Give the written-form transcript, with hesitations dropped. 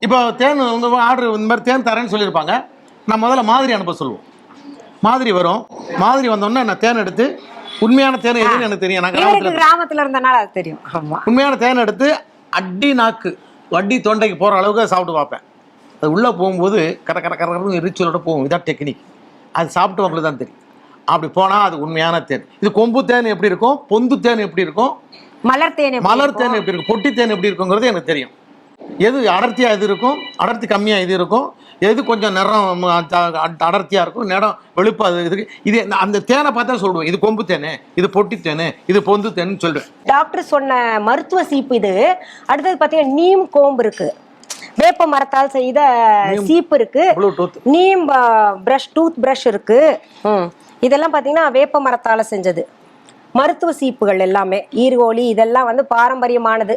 இப்போ தேன் உங்கள் ஆர்டர் இந்த மாதிரி தேன் தரேன்னு சொல்லியிருப்பாங்க. நான் முதல்ல மாதிரி அனுப்ப சொல்லுவோம். மாதிரி வரும். மாதிரி வந்தோடனே நான் தேன் எடுத்து உண்மையான தேன் எதுன்னு எனக்கு தெரியும். நான் கிராமத்துல இருந்தனால அது தெரியும். ஆமா, உண்மையான தேன் எடுத்து அடி நாக்கு வட்டி தொண்டைக்கு போகிற அளவுக்கு சாப்பிட்டு பார்ப்பேன். அது உள்ளே போகும்போது கரெக்டாக எரிச்சலோட போகும். இதான் டெக்னிக். அது சாப்பிட்டு உங்களுக்கு தான் தெரியும். அப்படி போனால் அது உண்மையான தேன். இது கொம்பு தேன் எப்படி இருக்கும், பொந்து தேன் எப்படி இருக்கும், மலர் தேன் எப்படி இருக்கும், பொட்டி தேன் எப்படி இருக்குங்கிறது எனக்கு தெரியும். எது அடர்த்தியாக எது இருக்கும், அடர்த்தி கம்மியாக இது இருக்கும், எது கொஞ்சம் நிறம் அடர்த்தியாக இருக்கும், நிறம் வெளுப்பு அது இதுக்கு இது அந்த தேனை பார்த்தா சொல்லுவேன். இது கொம்பு தேனு, இது பொட்டி தேனு, இது பொந்து தேன்னு சொல்லுவேன். டாக்டர் சொன்ன மருத்துவ சீப்பு இது. அடுத்தது பார்த்தீங்கன்னா நீம் கோம்பு இருக்கு, வேப்ப மரத்தால் செய்த சீப்பு இருக்கு, நீம் பிரஷ் டூத் பிரஷ் இருக்கு. இதெல்லாம் பார்த்தீங்கன்னா வேப்ப மரத்தால் செஞ்சது மருத்துவ சீப்புகள் எல்லாமே. ஈர்கோலி இதெல்லாம் வந்து பாரம்பரியமானது.